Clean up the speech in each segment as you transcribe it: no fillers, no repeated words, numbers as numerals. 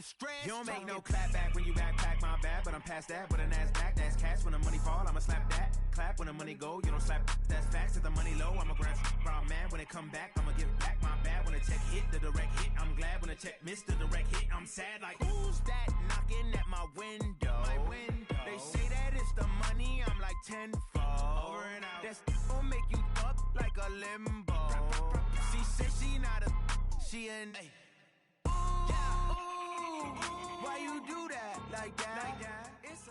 the stress. You don't make no clap back when you backpack, my bad. But I'm past that with an ass back. That's cash. When the money fall, I'ma slap that. Clap when the money go, you don't slap. That's facts. If the money low, I'ma grab brown man. When it come back, I'ma give back my bad. When the check hit, the direct hit. I'm glad when the check missed the direct hit. I'm sad like, who's that knocking at my window? They say that it's the money, I'm like tenfold. Over and out. That's gon' make you up like a limbo. She said she not a, she an. Ooh, why you do that like that? It's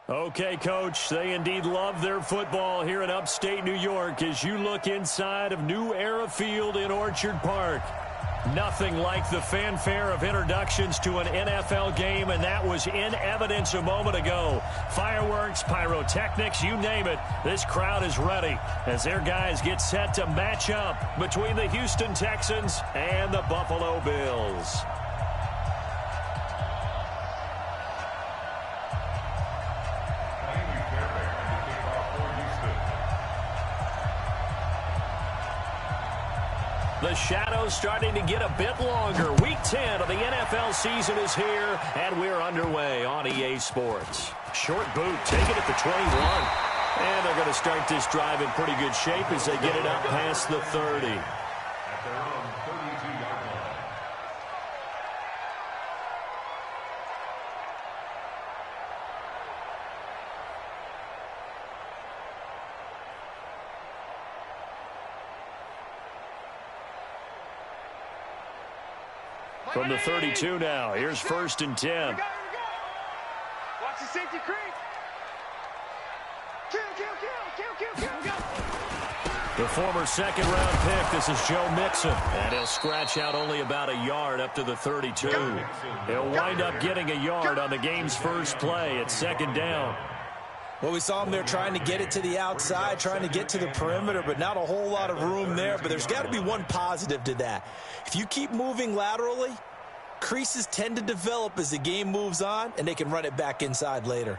a... Okay, Coach, they indeed love their football here in upstate New York as you look inside of New Era Field in Orchard Park. Nothing like the fanfare of introductions to an NFL game, and that was in evidence a moment ago. Fireworks, pyrotechnics, you name it. This crowd is ready as their guys get set to match up between the Houston Texans and the Buffalo Bills. The shadow's starting to get a bit longer. Week 10 of the NFL season is here, and we're underway on EA Sports. Short boot, taken at the 21. And they're going to start this drive in pretty good shape as they get it up past the 30. From the 32 now, here's 1st and 10. Here we go. Watch the safety creep. Kill. The former second-round pick, this is Joe Mixon. And he'll scratch out only about a yard up to the 32. He'll wind up getting a yard on the game's first play at 2nd down. Well, we saw him there trying to get it to the outside, trying to get to the perimeter, but not a whole lot of room there. But there's got to be one positive to that. If you keep moving laterally, creases tend to develop as the game moves on, and they can run it back inside later.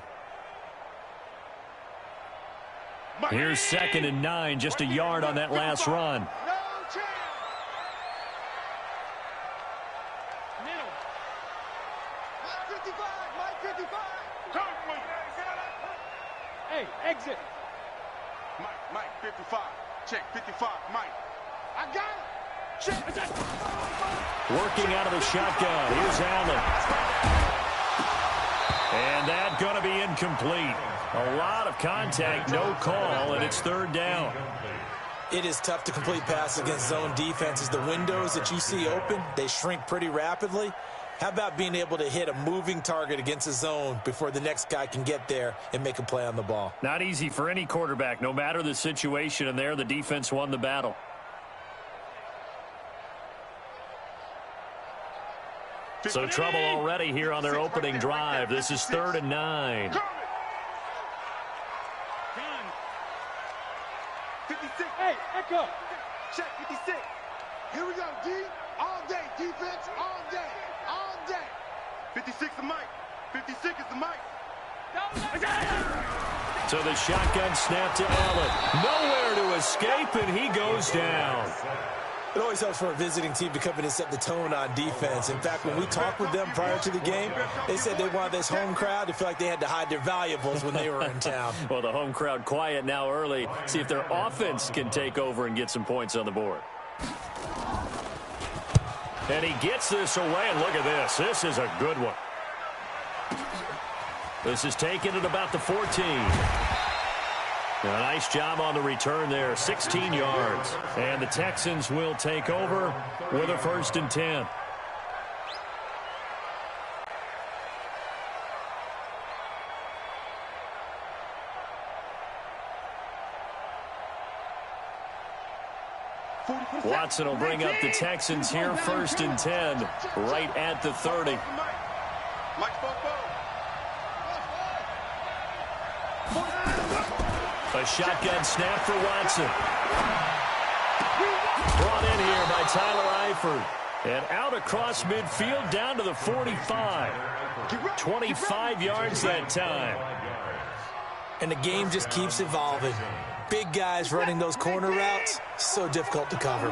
Here's 2nd and 9, just a yard on that last run. Hey, exit. Mike, 55. Check, 55, Mike. I got it. Check. Working out of the shotgun. Here's Allen. And that's going to be incomplete. A lot of contact, no call, and it's 3rd down. It is tough to complete passes against zone defenses. The windows that you see open, they shrink pretty rapidly. How about being able to hit a moving target against a zone before the next guy can get there and make a play on the ball? Not easy for any quarterback, no matter the situation, and there the defense won the battle. So trouble already here on their opening drive. This is 3rd and 9. 56. Hey, echo. Check, 56. Here we go, D. All day, defense, all day. 56 is Mike. 56 is the Mike. So the shotgun snap to Allen. Nowhere to escape, and he goes down. It always helps for a visiting team to come in and set the tone on defense. In fact, when we talked with them prior to the game, they said they wanted this home crowd to feel like they had to hide their valuables when they were in town. Well, the home crowd quiet now early. See if their offense can take over and get some points on the board. And he gets this away, and look at this. This is a good one. This is taken at about the 14. A nice job on the return there, 16 yards. And the Texans will take over with a 1st and 10. Watson will bring up the Texans here, 1st and 10, right at the 30. A shotgun snap for Watson. Brought in here by Tyler Eifert. And out across midfield down to the 45. 25 yards that time. And the game just keeps evolving. Big guys running those corner routes, so difficult to cover.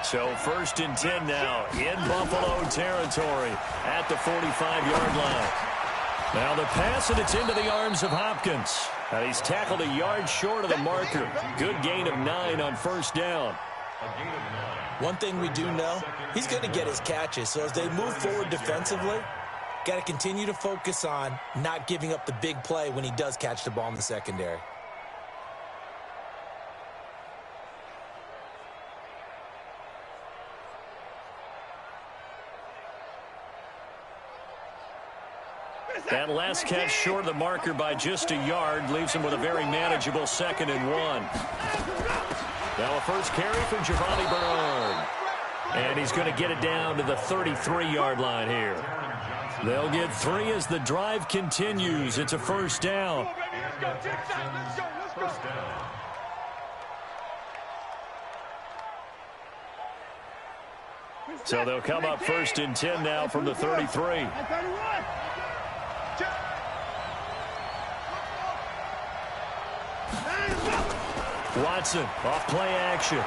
So 1st and 10 now in Buffalo territory at the 45-yard line. Now the pass, and it's into the arms of Hopkins. And he's tackled a yard short of the marker. Good gain of 9 on 1st down. One thing we do know, he's going to get his catches. So as they move forward defensively, got to continue to focus on not giving up the big play when he does catch the ball in the secondary. That last catch short of the marker by just a yard leaves him with a very manageable 2nd and 1. Now a first carry for Giovanni Bernard. And he's going to get it down to the 33-yard line here. They'll get 3 as the drive continues. It's a 1st down. So they'll come up 1st and 10 now from the 33. Watson off play action.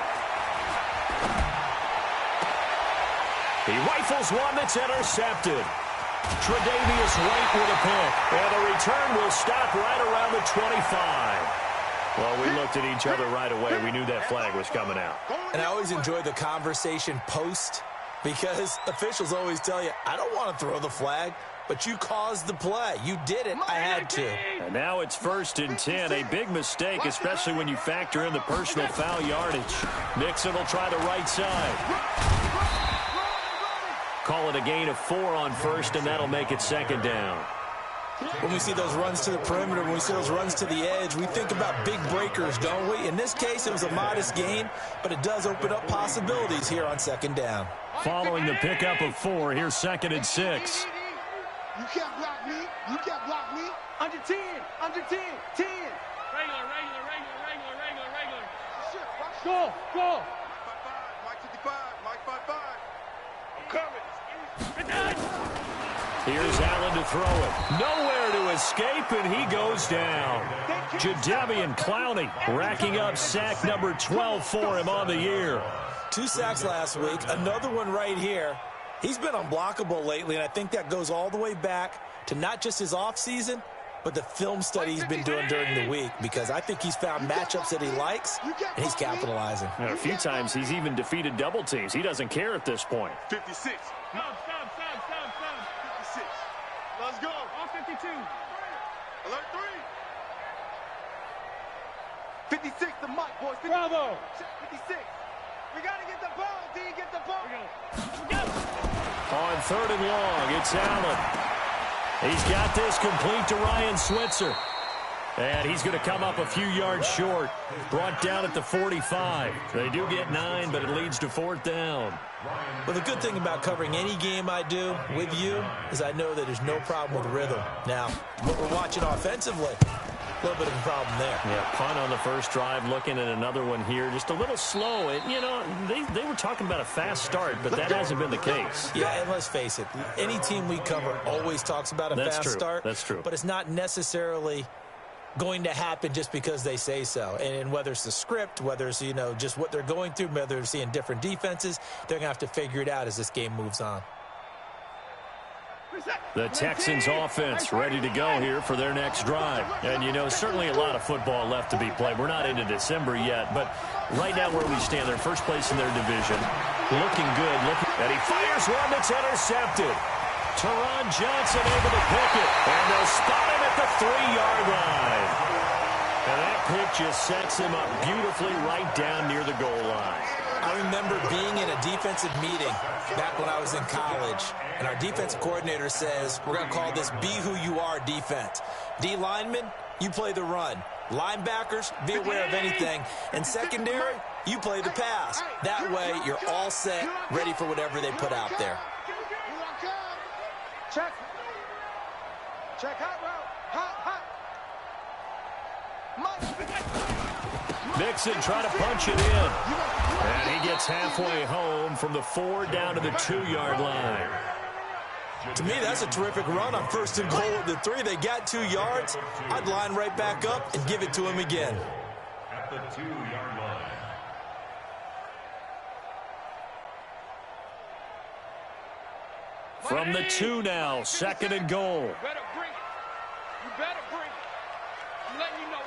He rifles one that's intercepted. Tre'Davious White with a pick. And the return will stop right around the 25. Well, we looked at each other right away. We knew that flag was coming out. And I always enjoy the conversation post, because officials always tell you, I don't want to throw the flag, but you caused the play. You did it. I had to. And now it's 1st and 10. A big mistake, especially when you factor in the personal foul yardage. Nixon will try the right side. Call it a gain of 4 on 1st, and that'll make it 2nd down. When we see those runs to the perimeter, when we see those runs to the edge, we think about big breakers, don't we? In this case, it was a modest gain, but it does open up possibilities here on 2nd down. Following the pickup of 4, here's 2nd and 6. You can't block me. You can't block me. Under 10. Under 10. 10. Regular. Go. Mike 55. Mike 55. I'm coming. Here's Allen to throw it. Nowhere to escape, and he goes down. Jadeveon Clowney racking up sack number 12 for him on the year. 2 sacks last week, another one right here. He's been unblockable lately, and I think that goes all the way back to not just his offseason, but the film study he's been doing during the week, because I think he's found matchups that he likes, and he's capitalizing. And a few times he's even defeated double teams. He doesn't care at this point. 56. Stop. 56. Let's go. All 52. Alert 3. 56 to Mike, boys. 56. Bravo. 56. We got to get the ball, D. Get the ball. We go. On 3rd and long, it's Allen. He's got this complete to Ryan Switzer. And he's going to come up a few yards short. Brought down at the 45. They do get 9, but it leads to 4th down. Well, the good thing about covering any game I do with you is I know that there's no problem with rhythm. Now, what we're watching offensively, a little bit of a problem there. Yeah, punt on the first drive, looking at another one here. Just a little slow. And, you know, they were talking about a fast start, but that hasn't been the case. Yeah, and let's face it, any team we cover always talks about a fast start. That's true. But it's not necessarily going to happen just because they say so. And whether it's the script, whether it's, you know, just what they're going through, whether they're seeing different defenses, they're going to have to figure it out as this game moves on. The Texans offense ready to go here for their next drive. And, you know, certainly a lot of football left to be played. We're not into December yet, but right now where we stand, they're first place in their division. Looking good. And he fires one that's intercepted. Teron Johnson able to pick it. And they'll spot him at the 3-yard line. And that pick just sets him up beautifully right down near the goal line. I remember being in a defensive meeting back when I was in college, and our defensive coordinator says, we're going to call this Be Who You Are defense. D linemen, you play the run. Linebackers, be aware of anything. And secondary, you play the pass. That way, you're all set, ready for whatever they put out there. Check. Hot route. Hot. Mixon trying to punch it in. And he gets halfway home from the 4 down to the 2-yard line. To me, that's a terrific run on 1st and goal at the 3. They got 2 yards. I'd line right back up and give it to him again. At the 2-yard line. From the 2 now, 2nd and goal. You better bring it. You better bring it. I'm letting you know.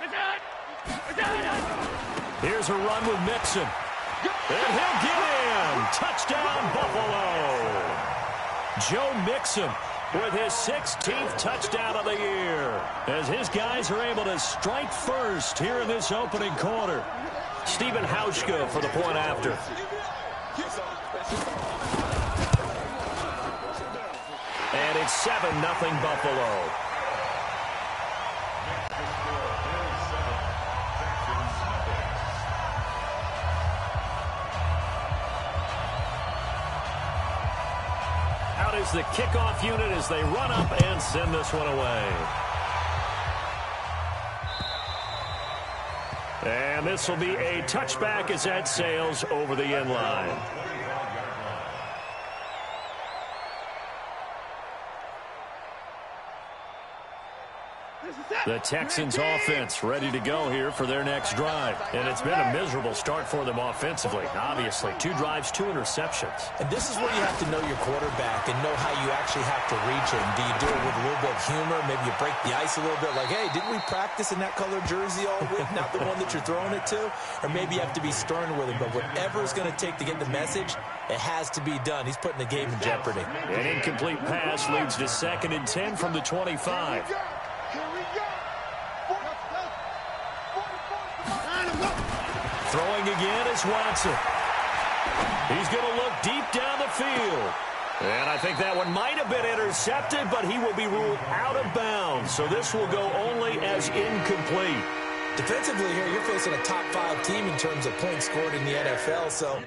Here's a run with Mixon. And he'll get in. Touchdown, Buffalo. Joe Mixon with his 16th touchdown of the year, as his guys are able to strike first here in this opening quarter. Stephen Hauschka for the point after. And it's 7-0 Buffalo. Out is the kickoff unit as they run up and send this one away. And this will be a touchback as that sails over the end line. The Texans offense ready to go here for their next drive. And it's been a miserable start for them offensively. Obviously, 2 drives, 2 interceptions. And this is where you have to know your quarterback and know how you actually have to reach him. Do you do it with a little bit of humor? Maybe you break the ice a little bit like, hey, didn't we practice in that color jersey all week? Not the one that you're throwing it to? Or maybe you have to be stern with him. But whatever it's going to take to get the message, it has to be done. He's putting the game in jeopardy. An incomplete pass leads to 2nd and 10 from the 25. Throwing again is Watson. He's going to look deep down the field. And I think that one might have been intercepted, but he will be ruled out of bounds. So this will go only as incomplete. Defensively here, you're facing a top 5 team in terms of points scored in the NFL, so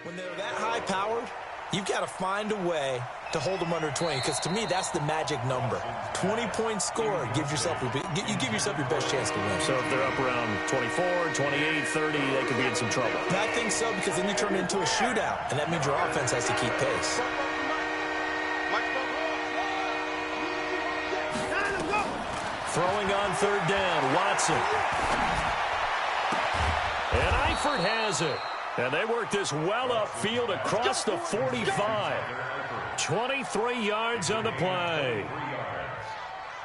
when they're that high-powered, you've got to find a way to hold them under 20, because to me, that's the magic number. 20-point score gives yourself you give yourself your best chance to win. So if they're up around 24, 28, 30, they could be in some trouble. And I think so, because then you turn it into a shootout, and that means your offense has to keep pace. Throwing on 3rd down, Watson. And Eifert has it. And they work this well upfield across the 45. 23 yards on the play.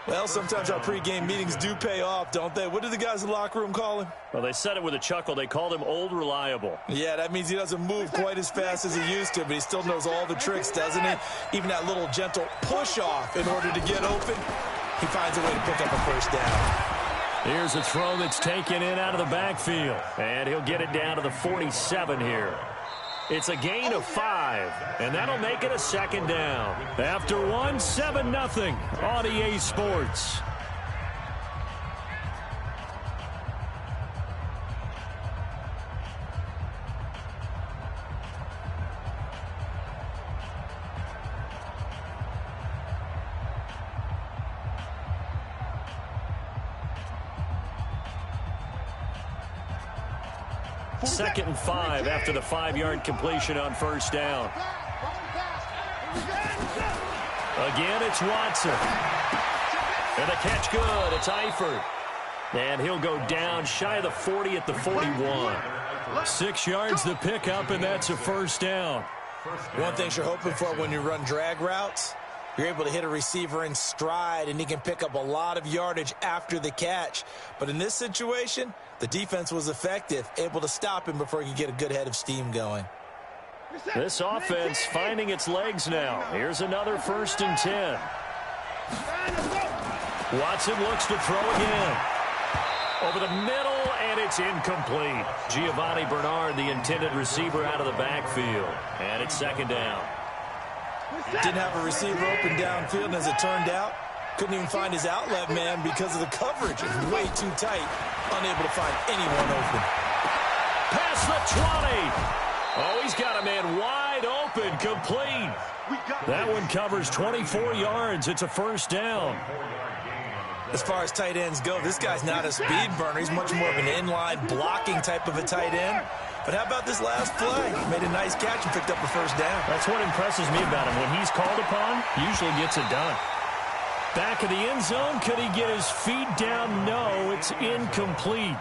Well, sometimes our pregame meetings do pay off, don't they? What do the guys in the locker room call him? Well, they said it with a chuckle. They called him Old Reliable. Yeah, that means he doesn't move quite as fast as he used to, but he still knows all the tricks, doesn't he? Even that little gentle push-off in order to get open. He finds a way to pick up a first down. Here's a throw that's taken in out of the backfield. And he'll get it down to the 47 here. It's a gain of 5, and that'll make it a 2nd down. After 7-0 on EA Sports. Second and 5 after the 5-yard completion on 1st down. Again, it's Watson. And the catch good. It's Eifert. And he'll go down shy of the 40 at the 41. 6 yards to pick up, and that's a 1st down. One thing you're hoping for when you run drag routes, you're able to hit a receiver in stride, and he can pick up a lot of yardage after the catch. But in this situation, the defense was effective, able to stop him before he could get a good head of steam going. This offense finding its legs now. Here's another 1st and 10. Watson looks to throw again. Over the middle, and it's incomplete. Giovanni Bernard, the intended receiver, out of the backfield. And it's 2nd down. Didn't have a receiver open downfield, and as it turned out, couldn't even find his outlet man because of the coverage. It was way too tight, unable to find anyone open. Past the 20. Oh, he's got a man wide open, complete. That one covers 24 yards. It's a 1st down. As far as tight ends go, this guy's not a speed burner. He's much more of an inline blocking type of a tight end. But how about this last play? Made a nice catch and picked up a 1st down. That's what impresses me about him. When he's called upon, usually gets it done. Back of the end zone, could he get his feet down? No, it's incomplete.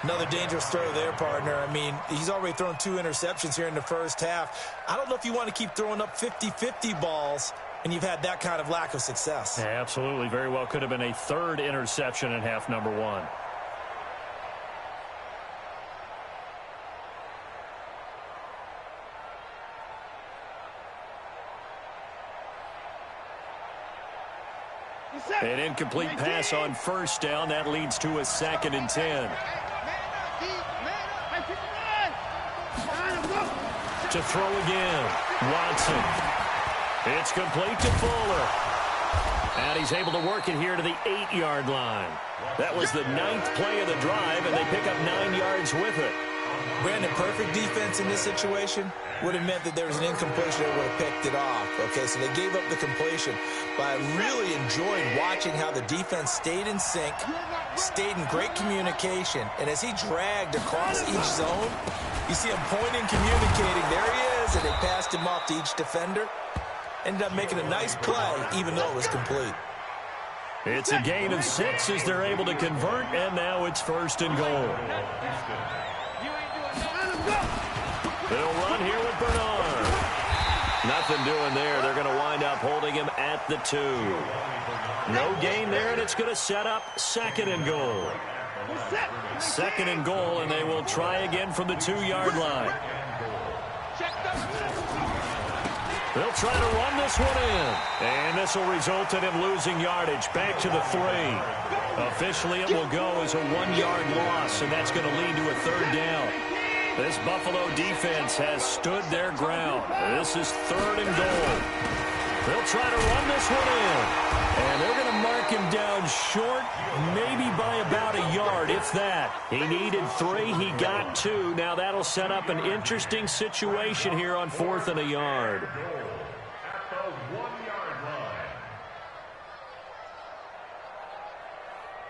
Another dangerous throw there, partner. I mean, he's already thrown 2 interceptions here in the first half. I don't know if you want to keep throwing up 50-50 balls, and you've had that kind of lack of success. Yeah, absolutely. Very well could have been a 3rd interception in half number 1. An incomplete pass on first down. That leads to a 2nd and 10. To throw again. Watson. It's complete to Fuller. And he's able to work it here to the 8-yard line. That was the 9th play of the drive, and they pick up 9 yards with it. Brandon, perfect defense in this situation would have meant that there was an incompletion that would have picked it off. Okay, so they gave up the completion. But I really enjoyed watching how the defense stayed in sync, stayed in great communication, and as he dragged across each zone, you see him pointing, communicating. There he is, and they passed him off to each defender. Ended up making a nice play, even though it was complete. It's a gain of 6 as they're able to convert, and now it's 1st and goal. They'll run here with Bernard. Nothing doing there. They're going to wind up holding him at the 2. No gain there, and it's going to set up 2nd and goal. 2nd and goal, and they will try again from the 2-yard line. They'll try to run this one in. And this will result in him losing yardage. Back to the 3. Officially, it will go as a 1-yard loss, and that's going to lead to a 3rd down. This Buffalo defense has stood their ground. This is 3rd and goal. They'll try to run this one in. And they're going to mark him down short, maybe by about a yard, if that. He needed 3. He got 2. Now that'll set up an interesting situation here on 4th and a yard.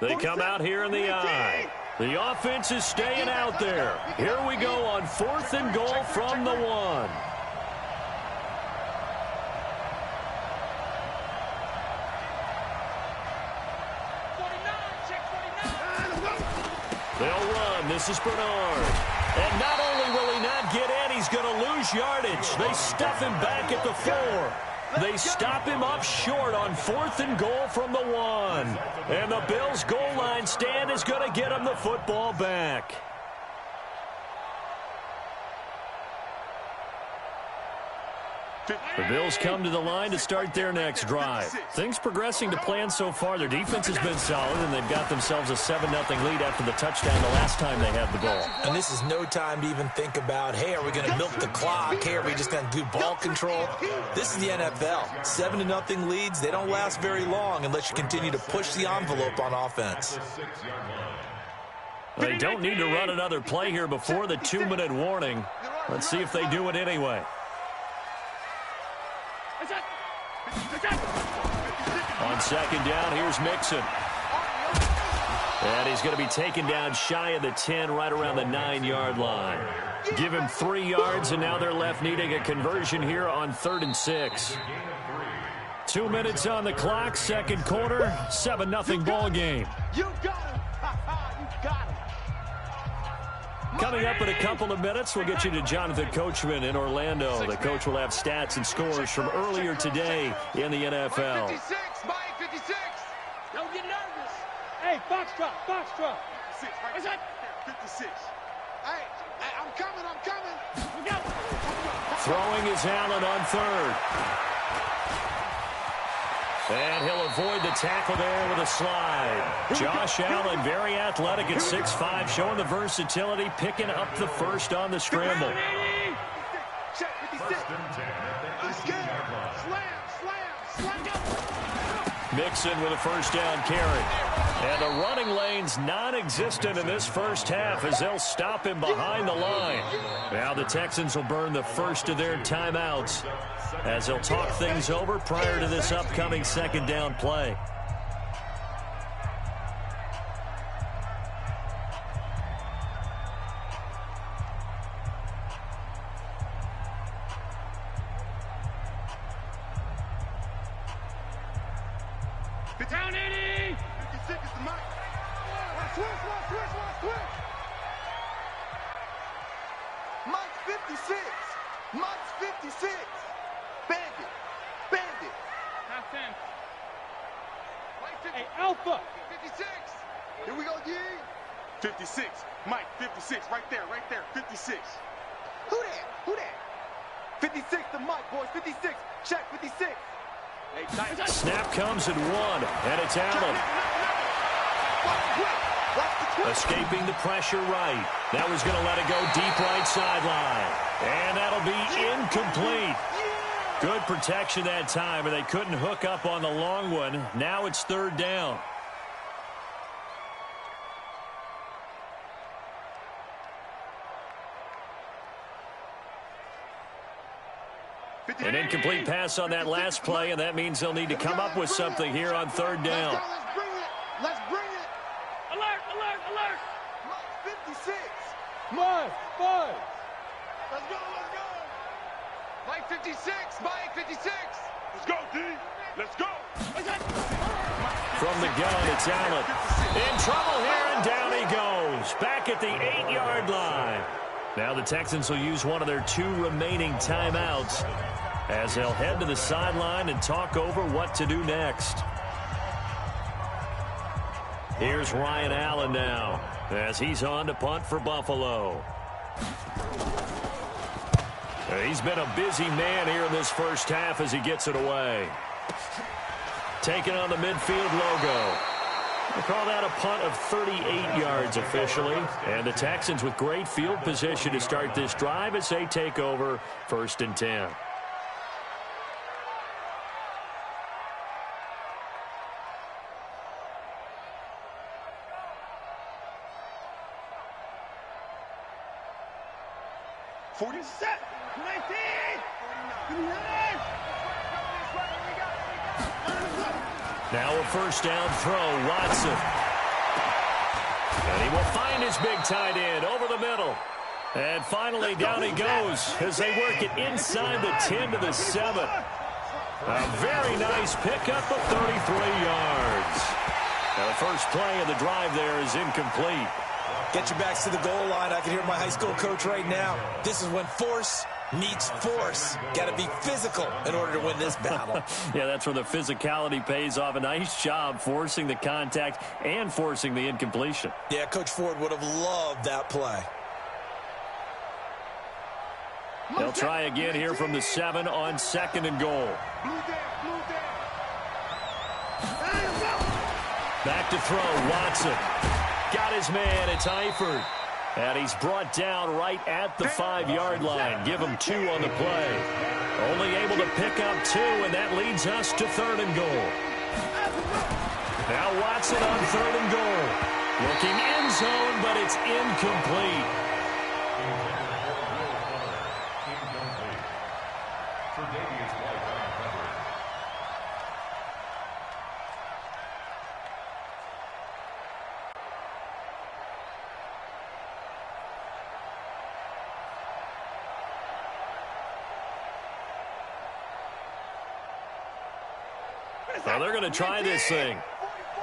They come out here in the eye. The offense is staying out there. Here we go on 4th and goal from the 1. They'll run. This is Bernard. And not only will he not get in, he's going to lose yardage. They stuff him back at the 4. They stop him up short on 4th and goal from the 1. And the Bills' goal line stand is going to get him the football back. The Bills come to the line to start their next drive. Things progressing to plan so far. Their defense has been solid, and they've got themselves a 7-0 lead after the touchdown the last time they had the ball. And this is no time to even think about, hey, are we going to milk the clock? Hey, are we just going to do ball control? This is the NFL. 7-0 leads, they don't last very long unless you continue to push the envelope on offense. They don't need to run another play here before the 2-minute warning. Let's see if they do it anyway. On 2nd down, here's Mixon. And he's going to be taken down shy of the 10, right around the 9-yard line. Give him 3 yards, and now they're left needing a conversion here on 3rd and 6. 2 minutes on the clock, 2nd quarter, 7-0 ball game. You got him. You got him. Coming up in a couple of minutes, we'll get you to Jonathan Coachman in Orlando. The coach will have stats and scores from earlier today in the NFL. 56, Mike, 56. Don't get nervous. Hey, Foxtrot, Foxtrot. 56, right? What's that? 56. Hey, I'm coming, I'm coming. We go. Throwing is Allen on 3rd. And he'll avoid the tackle there with a slide. Josh Allen, very athletic at 6'5", showing the versatility, picking up the first on the scramble. Check 56. Let's go. Slam. Mixon with a 1st down carry. And the running lane's non-existent in this first half as they'll stop him behind the line. Now the Texans will burn the first of their timeouts as they'll talk things over prior to this upcoming 2nd down play. Down 80. 56 is the mic. Switch. 56. Mike's 56. Bandit. Bandit. Half 10. Hey, Alpha. 56. Here we go, D. 56. Mike, 56. Right there, 56. Who that? Who that? 56 to Mike, boys. 56. Check, 56. Hey, Snap comes at 1, and it's Allen. Escaping the pressure right. That was going to let it go deep right sideline. And that'll be incomplete. Good protection that time, and they couldn't hook up on the long one. Now it's 3rd down. An incomplete pass on that last play, and that means they'll need to come up with something here on 3rd down. Let's bring it. Let's bring it. Alert, alert, alert. Mike 56. Mike, 5. Let's go, let's go. Mike 56. Mike 56. Let's go, D. Let's go. From the gun, it's Allen. In trouble here, and down he goes. Back at the 8-yard line. Now the Texans will use one of their 2 remaining timeouts as they'll head to the sideline and talk over what to do next. Here's Ryan Allen now as he's on to punt for Buffalo. He's been a busy man here in this first half as he gets it away. Taking on the midfield logo. They call that a punt of 38 yards officially. And the Texans with great field position to start this drive as they take over 1st and 10. Now a 1st down throw, Watson. And he will find his big tight end over the middle. And finally down he goes as they work it inside the 10 to the 7. A very nice pickup of 33 yards. Now the first play of the drive there is incomplete. Get your backs to the goal line. I can hear my high school coach right now. This is when force meets force. Got to be physical in order to win this battle. Yeah, that's where the physicality pays off. A nice job forcing the contact and forcing the incompletion. Yeah, Coach Ford would have loved that play. They'll try again here from the 7 on 2nd and goal. Back to throw, Watson. Got his man, it's Eifert. And he's brought down right at the 5-yard line. Give him 2 on the play. Only able to pick up 2, and that leads us to 3rd and goal. Now Watson on 3rd and goal. Looking end zone, but it's incomplete. Now they're going to try this thing.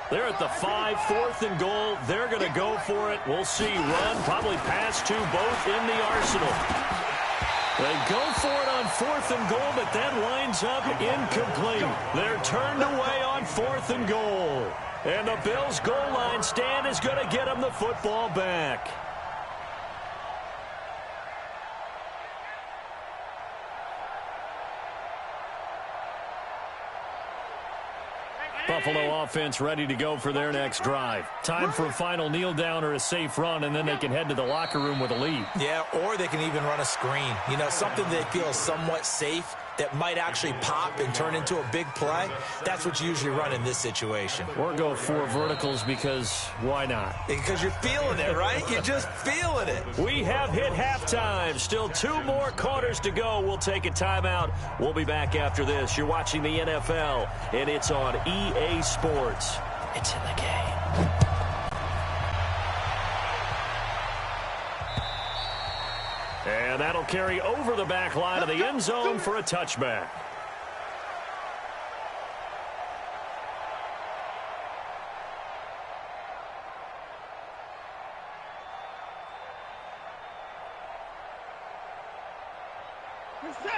They're at the 5, 4th and goal. They're going to go for it. We'll see. Run, probably pass 2, both in the arsenal. They go for it on 4th and goal, but that winds up incomplete. They're turned away on 4th and goal. And the Bills' goal line stand is going to get them the football back. Buffalo offense ready to go for their next drive. Time for a final kneel down or a safe run, and then they can head to the locker room with a lead. Yeah, or they can even run a screen. You know, something they feel somewhat safe that might actually pop and turn into a big play. That's what you usually run in this situation. Or go 4 verticals because why not? Because you're feeling it, right? You're just feeling it. We have hit halftime. Still 2 more quarters to go. We'll take a timeout. We'll be back after this. You're watching the NFL, and it's on EA Sports. It's in the game. And that'll carry over the back line of the end zone for a touchback.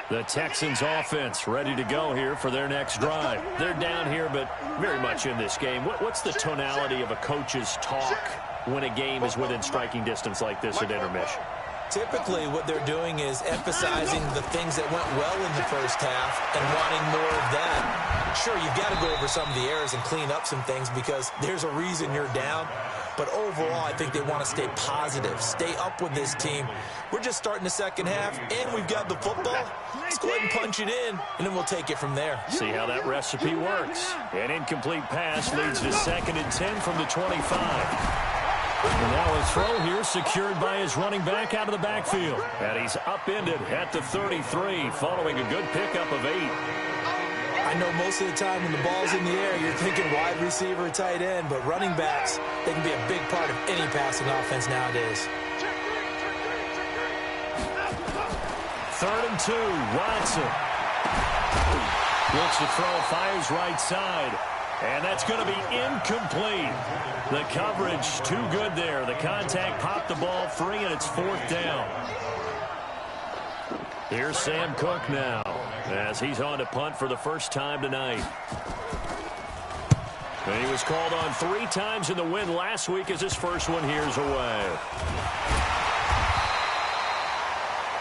The Texans offense ready to go here for their next drive. They're down here, but very much in this game. What's the tonality of a coach's talk when a game is within striking distance like this at intermission? Typically, what they're doing is emphasizing the things that went well in the first half and wanting more of that. Sure, you've got to go over some of the errors and clean up some things because there's a reason you're down. But overall, I think they want to stay positive, stay up with this team. We're just starting the second half, and we've got the football. Let's go ahead and punch it in, and then we'll take it from there. See how that recipe works. An incomplete pass leads to 2nd and 10 from the 25. And now a throw here secured by his running back out of the backfield. And he's upended at the 33 following a good pickup of 8. I know most of the time when the ball's in the air, you're thinking wide receiver, tight end, but running backs, they can be a big part of any passing offense nowadays. 3rd and 2, Watson. Looks to throw, fires right side. And that's going to be incomplete. The coverage too good there. The contact popped the ball free, and it's 4th down. Here's Sam Cook now as he's on to punt for the first time tonight. And he was called on 3 times in the win last week as his first one here's away.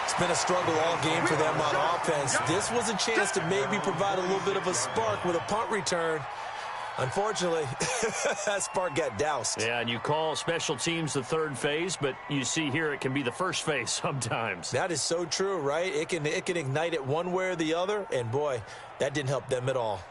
It's been a struggle all game for them on offense. This was a chance to maybe provide a little bit of a spark with a punt return. Unfortunately, that spark got doused. Yeah, and you call special teams the 3rd phase, but you see here it can be the 1st phase sometimes. That is so true, right? It can ignite it one way or the other, and boy, that didn't help them at all.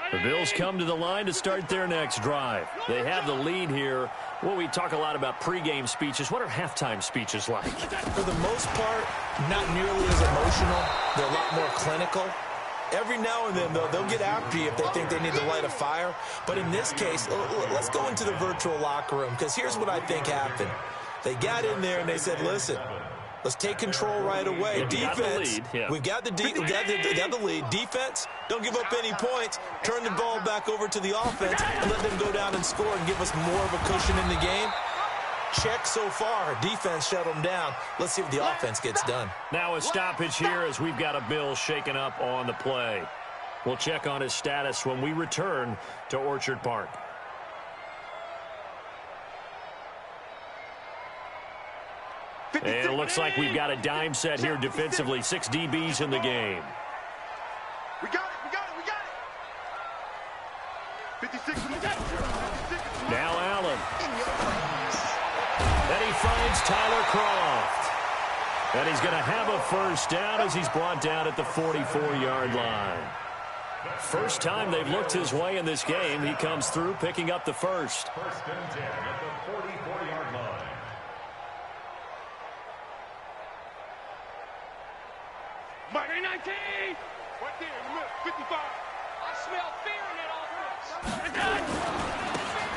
The Bills come to the line to start their next drive. They have the lead here. Well, we talk a lot about pregame speeches. What are halftime speeches like? For the most part, not nearly as emotional. They're a lot more clinical. Every now and then, though, they'll get after you if they think they need to light a fire. But in this case, let's go into the virtual locker room, because here's what I think happened. They got in there and they said, listen, let's take control right away. Defense, we've got the lead. Defense, don't give up any points. Turn the ball back over to the offense and let them go down and score and give us more of a cushion in the game. Check so far. Defense shut them down. Let's see what the offense gets done. Now a stoppage here as we've got a Bill shaken up on the play. We'll check on his status when we return to Orchard Park. And it looks like we've got a dime set here defensively. 6 DBs in the game. We got it. 56. Now Allen. And he finds Tyler Croft. And he's going to have a first down as he's brought down at the 44-yard line. First time they've looked his way in this game. He comes through picking up the first. 1st and 10 at the 44-yard line. Mike, 19! Right there in the middle, 55. I smell fear in that offense.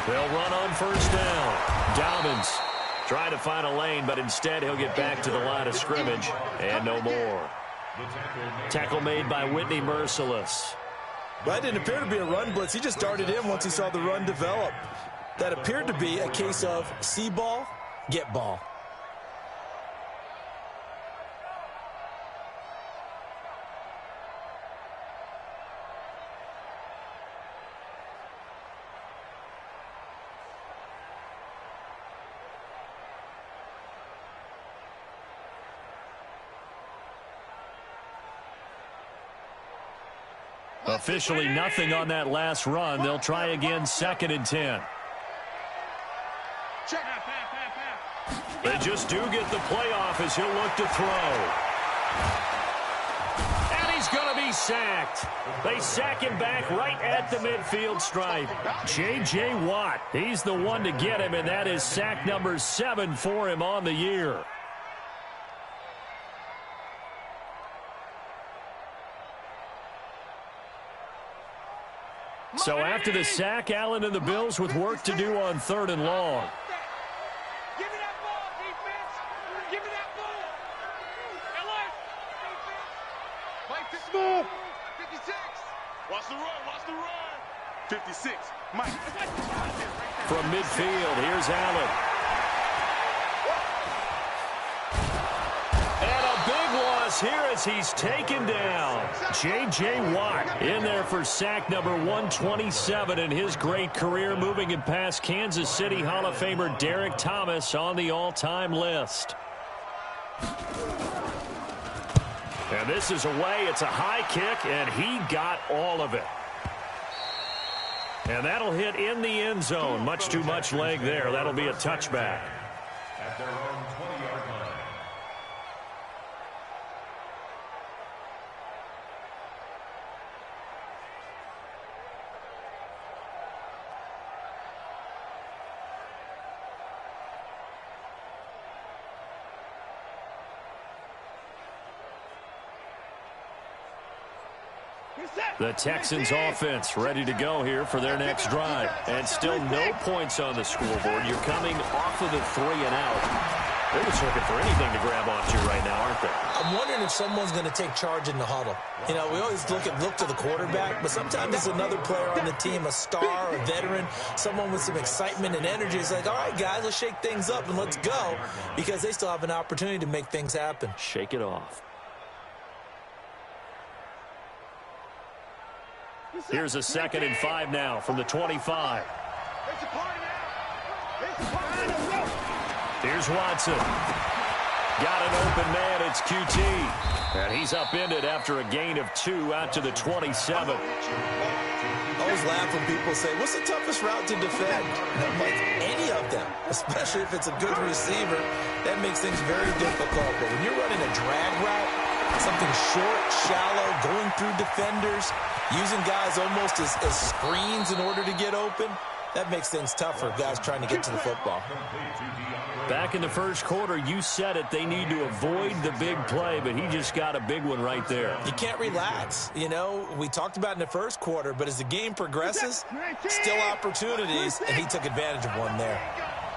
They'll run on first down. Dobbins trying to find a lane, but instead he'll get back to the line of scrimmage and no more. Tackle made by Whitney Merciless. That didn't appear to be a run blitz. He just darted in once he saw the run develop. That appeared to be a case of see ball, get ball. Officially nothing on that last run. They'll try again 2nd and 10. They just do get the playoff as he'll look to throw. And he's going to be sacked. They sack him back right at the midfield stripe. J.J. Watt, he's the one to get him, and that is sack number 7 for him on the year. So after the sack, Allen and the Bills with work to do on 3rd and long. Give me that ball, defense. Give me that ball. Ellis, defense. Play 56. Watch the run. 56. Mike. From midfield, here's Allen. here as he's taken down. J.J. Watt in there for sack number 127 in his great career, moving it past Kansas City Hall of Famer Derek Thomas on the all-time list. And this is away. It's a high kick, and he got all of it. And that'll hit in the end zone. Much too much leg there. That'll be a touchback. At their own 20-yard line. The Texans offense ready to go here for their next drive. And still no points on the scoreboard. You're coming off of the 3 and out. They're just looking for anything to grab onto right now, aren't they? I'm wondering if someone's going to take charge in the huddle. You know, we always look to the quarterback, but sometimes it's another player on the team, a star, a veteran, someone with some excitement and energy. It's like, all right, guys, let's shake things up and let's go, because they still have an opportunity to make things happen. Shake it off. Here's a 2nd and 5 now from the 25. Here's Watson. Got an open man. It's QT. And he's upended after a gain of 2 out to the 27. I always laugh when people say, what's the toughest route to defend? And I'm like, any of them, especially if it's a good receiver. That makes things very difficult. But when you're running a drag route, something short, shallow, going through defenders, using guys almost as screens in order to get open, that makes things tough for guys trying to get to the football. Back in the first quarter, you said it, they need to avoid the big play, but he just got a big one right there. You can't relax. You know, we talked about in the first quarter, but as the game progresses, still opportunities, and he took advantage of one there.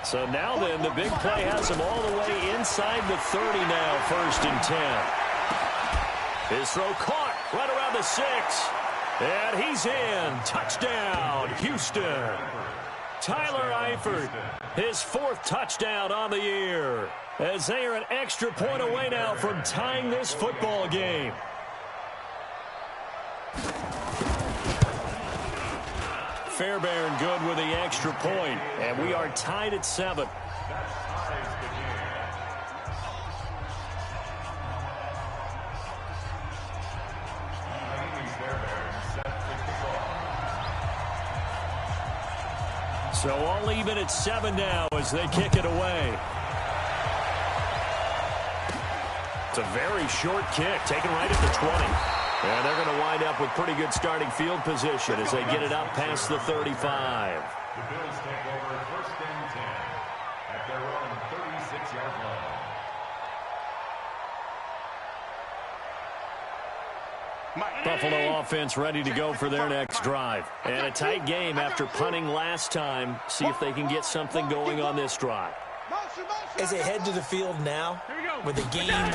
So now then, the big play has him all the way inside the 30 now, 1st and 10. His throw caught right around the 6. And he's in. Touchdown, Houston. Tyler Eifert, his 4th touchdown on the year, as they are an extra point away now from tying this football game. Fairbairn good with the extra point, and we are tied at 7. So all even at 7 now as they kick it away. It's a very short kick, taken right at the 20. And they're going to wind up with pretty good starting field position as they get it up past the 35. The Bills take over 1st and 10 at their own 36-yard line. Buffalo offense ready to go for their next drive. And a tight game after punting last time. See if they can get something going on this drive. As they head to the field now, with the game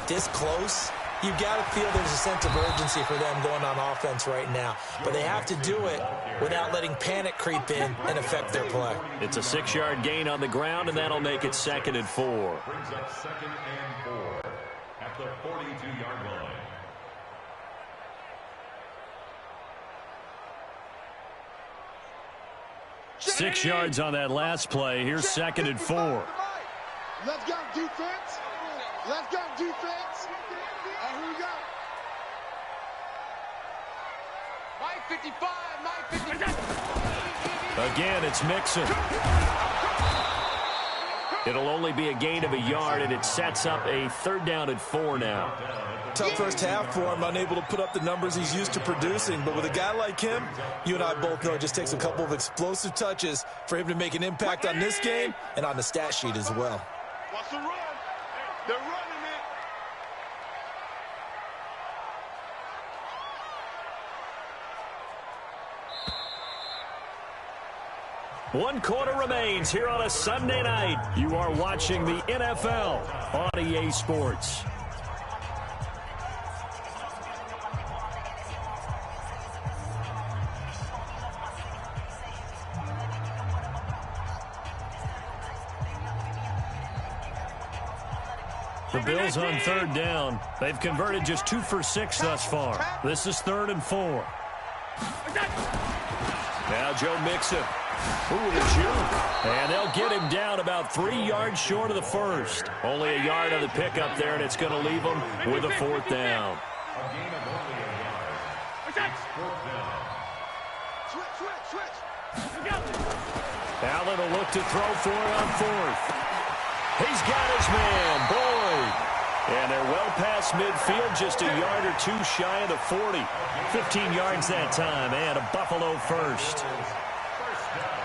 this close, you've got to feel there's a sense of urgency for them going on offense right now. But they have to do it without letting panic creep in and affect their play. It's a 6-yard gain on the ground, and that'll make it 2nd and 4. Brings up 2nd and 4 at the 42-yard line. 6 yards on that last play. Here's 2nd and 4. Let's go defense. Let's go defense. Here we go. Mike 55, Mike 55. Again, it's Mixon. It'll only be a gain of a yard, and it sets up a 3rd down and 4 now. Tough first half for him, unable to put up the numbers he's used to producing. But with a guy like him, you and I both know it just takes a couple of explosive touches for him to make an impact on this game and on the stat sheet as well. What's the run? They're running it. 1 quarter remains here on a Sunday night. You are watching the NFL on EA Sports. The Bills on third down. They've converted just 2 for 6 thus far. This is 3rd and 4. Now Joe Mixon. Ooh, the juke. And they'll get him down about 3 yards short of the first. Only a yard on the pickup there, and it's going to leave them with a 4th down. A gain of only a yard. It's 4th down. Switch. Allen will look to throw for it on 4th. He's got his man, Boyd. And they're well past midfield, just a yard or 2 shy of the 40. 15 yards that time, and a Buffalo first. First down.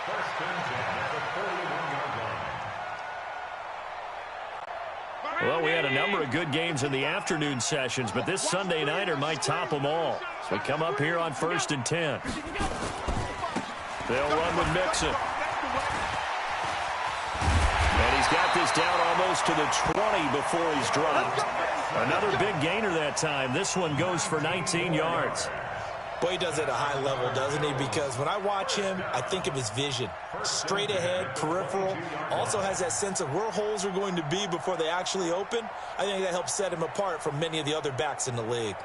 First and 10 at the 41-yard line. Well, we had a number of good games in the afternoon sessions, but this Sunday nighter might top them all. So we come up here on 1st and 10. They'll run with Mixon. And he's got this down almost to the 20 before he's dropped. Another big gainer that time. This one goes for 19 yards. Boy, he does it at a high level, doesn't he? Because when I watch him, I think of his vision. Straight ahead, peripheral. Also has that sense of where holes are going to be before they actually open. I think that helps set him apart from many of the other backs in the league.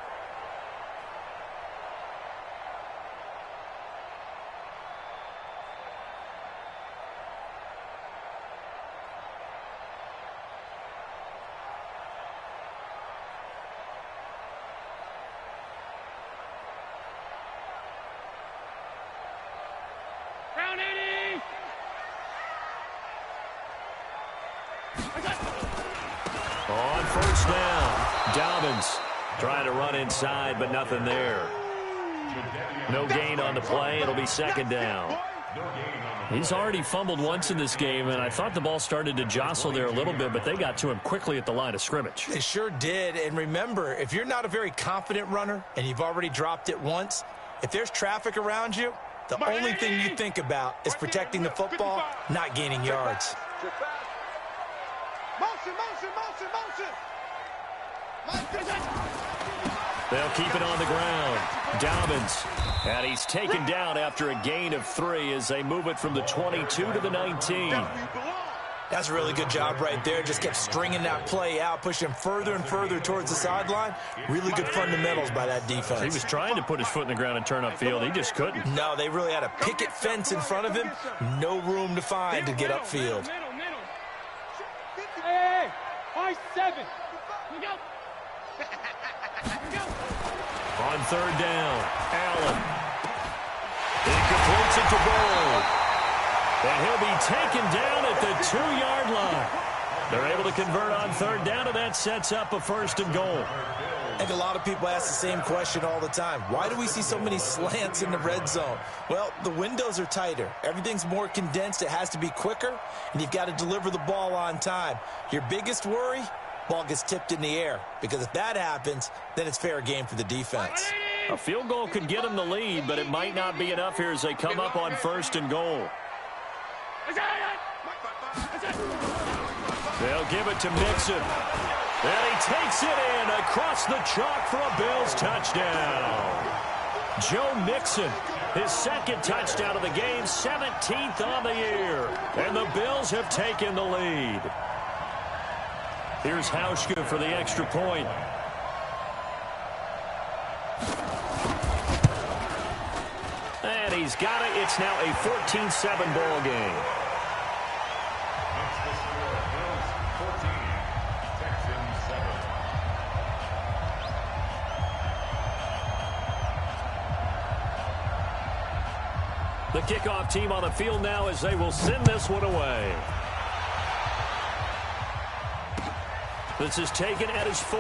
On 1st down, Dobbins trying to run inside, but nothing there. No gain on the play. It'll be 2nd down. He's already fumbled once in this game, and I thought the ball started to jostle there a little bit, but they got to him quickly at the line of scrimmage. They sure did. And remember, if you're not a very confident runner and you've already dropped it once, if there's traffic around you, the only thing you think about is protecting the football, not gaining yards. Motion. They'll keep it on the ground. Dobbins. And he's taken down after a gain of 3 as they move it from the 22 to the 19. That's a really good job right there. Just kept stringing that play out, pushing him further and further towards the sideline. Really good fundamentals by that defense. He was trying to put his foot in the ground and turn upfield. He just couldn't. No, they really had a picket fence in front of him. No room to find to get upfield. Hey, 5-7. We go. On 3rd down, Allen. He completes it to Boyd. And he'll be taken down at the 2-yard line. They're able to convert on 3rd down, and that sets up a 1st and goal. I think a lot of people ask the same question all the time. Why do we see so many slants in the red zone? Well, the windows are tighter. Everything's more condensed. It has to be quicker, and you've got to deliver the ball on time. Your biggest worry? Ball gets tipped in the air, because if that happens, then it's fair game for the defense. A field goal could get them the lead, but it might not be enough here as they come up on 1st and goal. They'll give it to Mixon. And he takes it in across the chalk for a Bills touchdown. Joe Mixon, his 2nd touchdown of the game, 17th on the year. And the Bills have taken the lead. Here's Hauschka for the extra point. And he's got it. It's now a 14-7 ball game. That's the score. Bills 14, Texans 7. The kickoff team on the field now as they will send this one away. This is taken at his 4.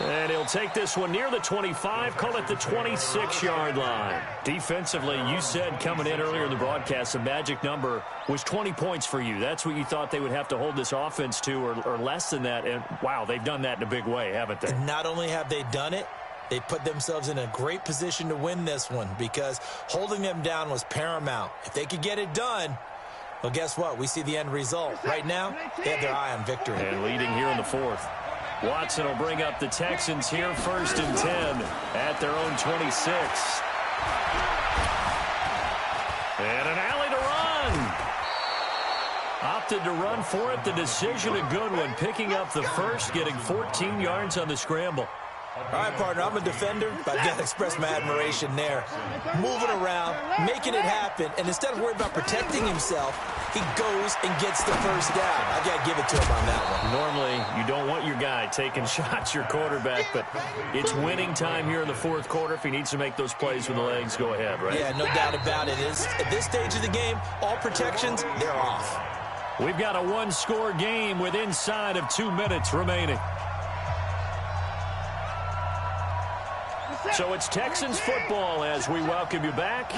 And he'll take this one near the 25, call it the 26-yard line. Defensively, you said coming in earlier in the broadcast, the magic number was 20 points for you. That's what you thought they would have to hold this offense to, or less than that. And, wow, they've done that in a big way, haven't they? And not only have they done it, they put themselves in a great position to win this one because holding them down was paramount. If they could get it done, well, guess what? We see the end result. Right now, they have their eye on victory. And leading here in the 4th. Watson will bring up the Texans here 1st and 10 at their own 26. And an alley to run. opted to run for it. The decision a good one, picking up the first, getting 14 yards on the scramble. All right, partner, I'm a defender, but I've got to express my admiration there. Moving around, making it happen, and instead of worrying about protecting himself, he goes and gets the first down. I got to give it to him on that one. Normally, you don't want your guy taking shots, your quarterback, but it's winning time here in the fourth quarter. If he needs to make those plays with the legs, go ahead, right? Yeah, no doubt about it. At this stage of the game, all protections, they're off. We've got a one-score game with inside of 2 minutes remaining. So it's Texans football as we welcome you back.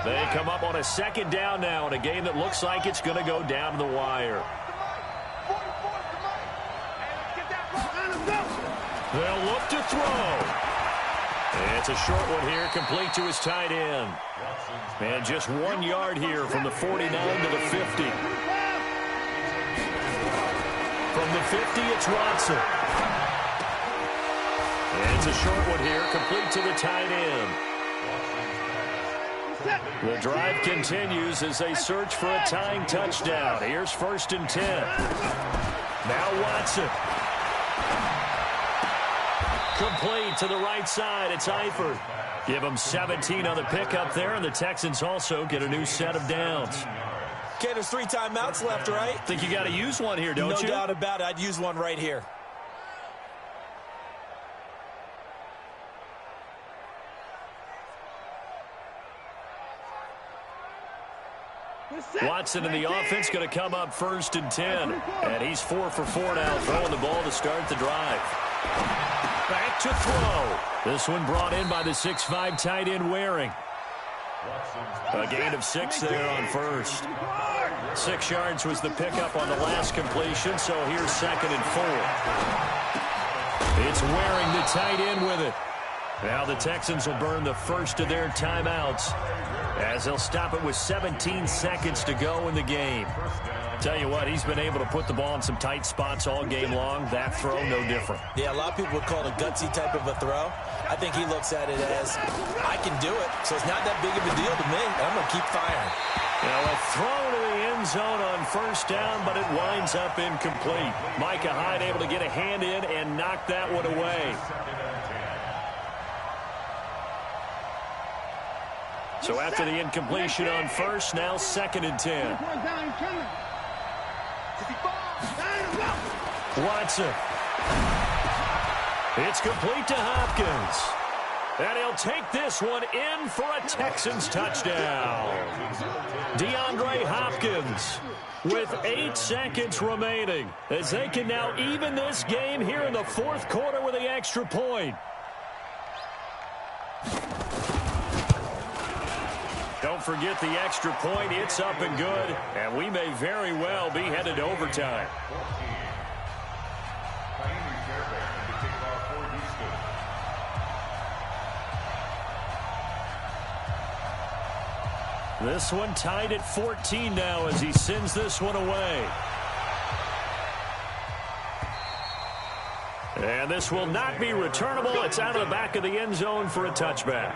They come up on a second down now in a game that looks like it's going to go down to the wire. They'll look to throw. It's a short one here, complete to his tight end. And just 1 yard here from the 49 to the 50. From the 50, it's Watson. It's a short one here, complete to the tight end. The drive continues as they search for a tying touchdown. Here's 1st and 10. Now Watson. Complete to the right side. It's Eifert. Give them 17 on the pickup there, and the Texans also get a new set of downs. Okay, there's 3 timeouts left, right? Think you got to use one here, don't you? No doubt about it. I'd use one right here. Watson in the offense going to come up 1st and 10. And he's 4 for 4 now, throwing the ball to start the drive. Back to throw. This one brought in by the 6'5" tight end Waring. A gain of 6 there on first. 6 yards was the pickup on the last completion, so here's 2nd and 4. It's Waring, the tight end, with it. Now the Texans will burn the first of their timeouts as they'll stop it with 17 seconds to go in the game. Tell you what, he's been able to put the ball in some tight spots all game long. That throw, no different. Yeah, a lot of people would call it a gutsy type of a throw. I think he looks at it as, I can do it, so it's not that big of a deal to me. I'm going to keep firing. Now a throw to the end zone on 1st down, but it winds up incomplete. Micah Hyde able to get a hand in and knock that one away. So after the incompletion on first, now 2nd and 10. Watson. It's complete to Hopkins. And he'll take this one in for a Texans touchdown. DeAndre Hopkins with 8 seconds remaining as they can now even this game here in the fourth quarter with the extra point. Don't forget the extra point. It's up and good, and we may very well be headed to overtime. This one tied at 14 now as he sends this one away. And this will not be returnable. It's out of the back of the end zone for a touchback.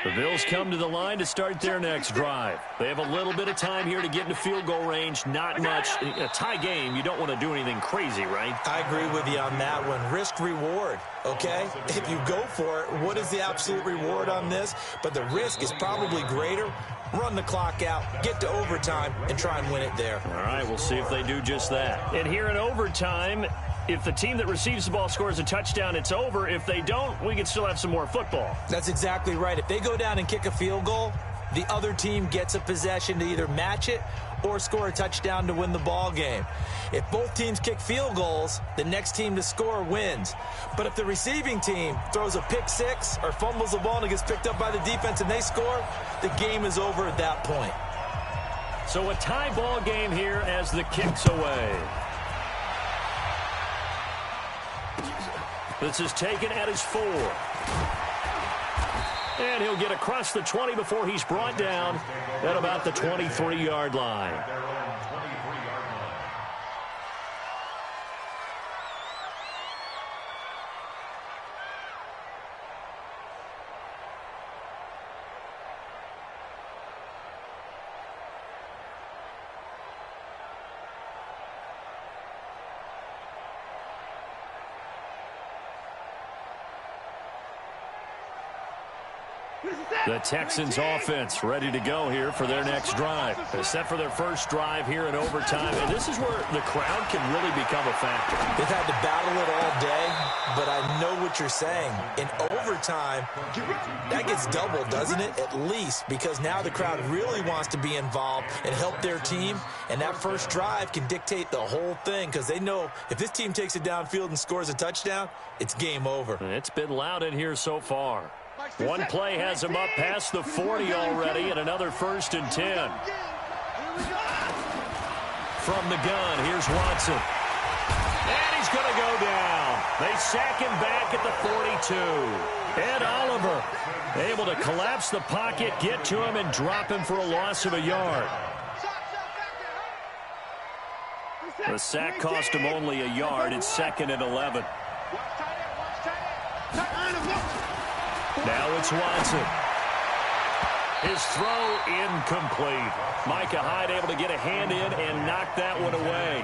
The Bills come to the line to start their next drive. They have a little bit of time here to get into field goal range. Not much. A tie game, you don't want to do anything crazy, right? I agree with you on that one. Risk reward, okay? If you go for it, what is the absolute reward on this? But the risk is probably greater. Run the clock out, get to overtime, and try and win it there. All right, we'll see if they do just that. And here in overtime, if the team that receives the ball scores a touchdown, it's over. If they don't, we can still have some more football. That's exactly right. If they go down and kick a field goal, the other team gets a possession to either match it or score a touchdown to win the ball game. If both teams kick field goals, the next team to score wins. But if the receiving team throws a pick six or fumbles the ball and it gets picked up by the defense and they score, the game is over at that point. So a tie ball game here as the kick's away. This is taken at his 4. And he'll get across the 20 before he's brought down at about the 23-yard line. The Texans offense ready to go here for their next drive. They're set for their first drive here in overtime, and this is where the crowd can really become a factor. They've had to battle it all day, but I know what you're saying. In overtime, that gets doubled, doesn't it? At least, because now the crowd really wants to be involved and help their team, and that first drive can dictate the whole thing because they know if this team takes it downfield and scores a touchdown, it's game over. It's been loud in here so far. One play has him up past the 40 already, and another 1st and 10. From the gun, here's Watson. And he's going to go down. They sack him back at the 42. Ed Oliver able to collapse the pocket, get to him, and drop him for a loss of a yard. The sack cost him only a yard. It's 2nd and 11. Now it's Watson. His throw incomplete. Micah Hyde able to get a hand in and knock that one away.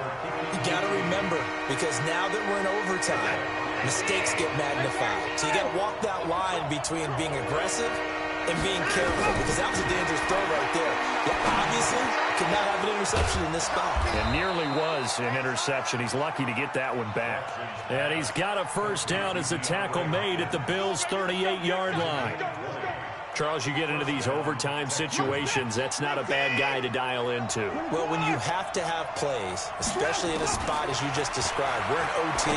You got to remember, because now that we're in overtime, mistakes get magnified. So you got to walk that line between being aggressive and being careful, because that was a dangerous throw right there. You obviously could not have an interception in this spot. It nearly was an interception. He's lucky to get that one back. And he's got a first down as the tackle made at the Bills' 38-yard line. Charles, you get into these overtime situations, that's not a bad guy to dial into. Well, when you have to have plays, especially in a spot as you just described, we're in OT,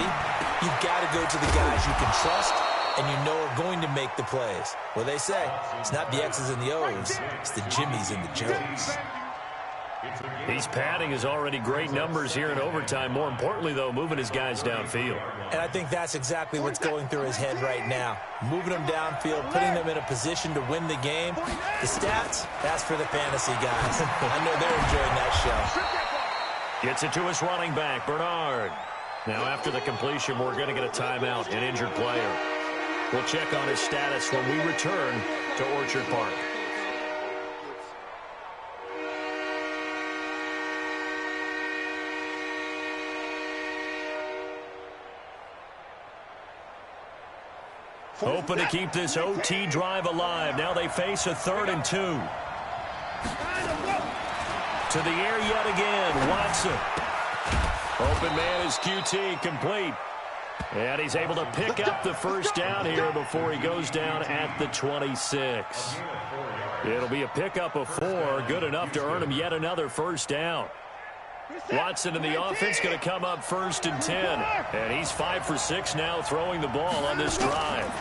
you've got to go to the guys you can trust and you know are going to make the plays. Well, they say it's not the X's and the O's, it's the Jimmies and the Joes. He's padding his already great numbers here in overtime. More importantly, though, moving his guys downfield. And I think that's exactly what's going through his head right now. Moving them downfield, putting them in a position to win the game. The stats, that's for the fantasy guys. I know they're enjoying that show. Gets it to his running back, Bernard. Now, after the completion, we're going to get a timeout, an injured player. We'll check on his status when we return to Orchard Park. Hoping to keep this OT drive alive. Now they face a 3rd and 2. To the air yet again. Watson. Open man is QT, complete. And he's able to pick up the first down here before he goes down at the 26. It'll be a pickup of 4. Good enough to earn him yet another first down. Watson and the offense going to come up 1st and 10. And he's 5 for 6 now throwing the ball on this drive.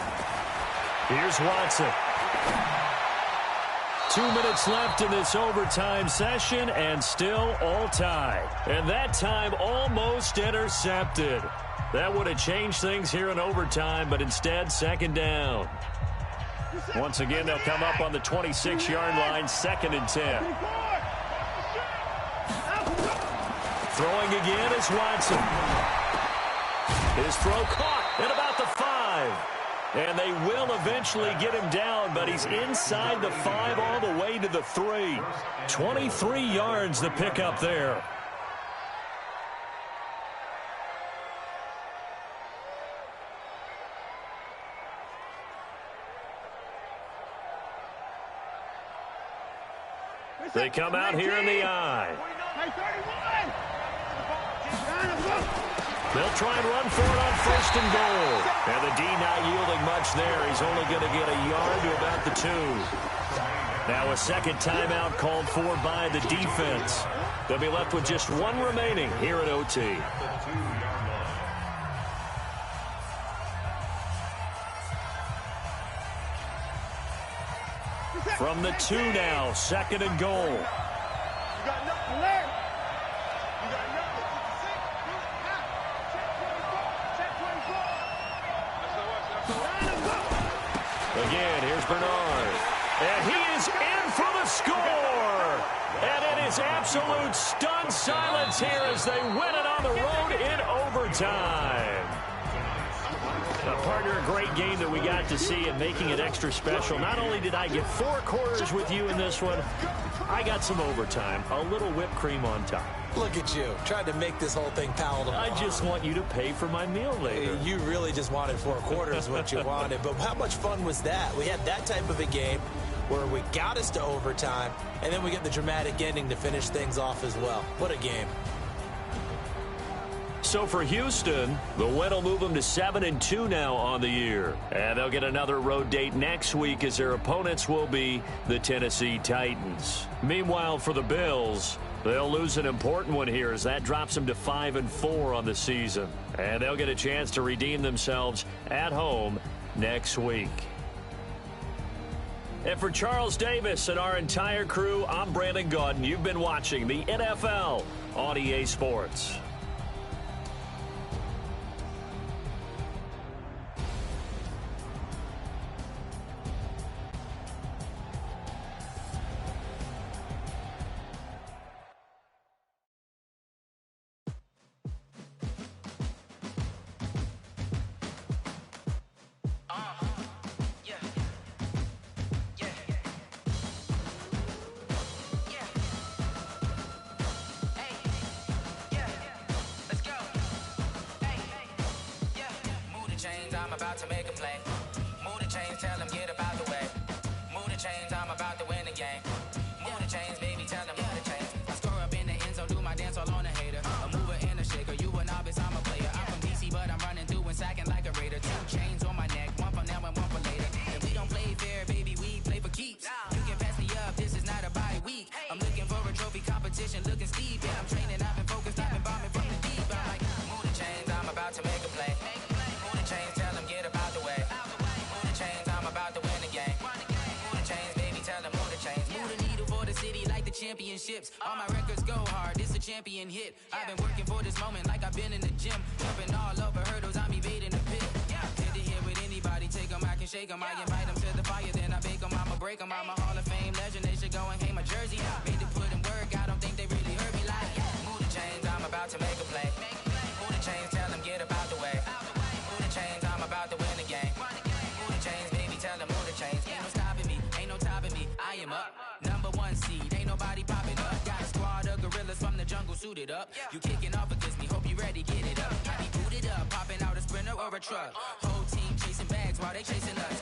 Here's Watson. 2 minutes left in this overtime session and still all tied. And that time almost intercepted. That would have changed things here in overtime, but instead 2nd down. Once again, they'll come up on the 26-yard line, 2nd and 10. Throwing again is Watson. His throw caught at about the 5. And they will eventually get him down, but he's inside the 5 all the way to the 3. 23 yards to pick up there. They come out here in the eye. They'll try and run for it on 1st and goal. And the D not yielding much there. He's only going to get a yard to about the 2. Now a second timeout called for by the defense. They'll be left with just 1 remaining here at OT. From the 2 now, 2nd and goal. Again, here's Bernard. And he is in for the score. And it is absolute stunned silence here as they win it on the road in overtime. Partner, a great game that we got to see and making it extra special. Not only did I get 4 quarters with you in this one, I got some overtime, a little whipped cream on top. Look at you, trying to make this whole thing palatable. I just want you to pay for my meal later. You really just wanted 4 quarters what you wanted. But how much fun was that? We had that type of a game where we got us to overtime, and then we get the dramatic ending to finish things off as well. What a game. So for Houston, the win will move them to 7-2 now on the year. And they'll get another road date next week as their opponents will be the Tennessee Titans. Meanwhile, for the Bills, they'll lose an important one here as that drops them to 5-4 on the season. And they'll get a chance to redeem themselves at home next week. And for Charles Davis and our entire crew, I'm Brandon Gaudin. You've been watching the NFL on EA Sports. I'm about to make a play. Move the chains, tell them get about the way. Move the chains, I'm about to win the game. Move the chains, baby, tell them move the chains. I score up in the end zone, do my dance all on a hater. A mover and a shaker, you a novice, I'm a player. I'm from DC, but I'm running through and sacking like a raider. 2 chains on my neck, one for now and one for later. And we don't play fair, baby, we play for keeps. You can pass me up, this is not a bye week. I'm looking for a trophy competition, looking steep. Yeah, I'm training, I've been focused, I've been bombing from the deep. I'm like, move the chains, I'm about to make a play. Move the chains, tell them get about the way. Move the chains, I'm about to win the game. Move the chains, baby, tell them move the chains. Move the needle for the city like the championships. All my records go hard, this a champion hit. I've been working for this moment like I've been in the gym. Jumping all over hurdles, I'm evading the pit. Hit to hit with anybody, take them, I can shake them. I invite them to the fire, then I bake them. I'ma break them, I'm a Hall of Fame legend. They should go and hang my jersey. Made to put in work, I don't think they really heard me like. Move the chains, I'm about to make a play. Move the chains, tell them get about the way. Move the chains, I'm about to win the game. Move the chains, baby, tell them move the chains. Ain't no stopping me, ain't no topping me. I am up, #1 seed, ain't nobody popping up. Got a squad of gorillas from the jungle suited up. You kicking off against me, hope you ready, get it up. I be booted up, popping out a Sprinter or a truck. Whole team chasing bags while they chasing us.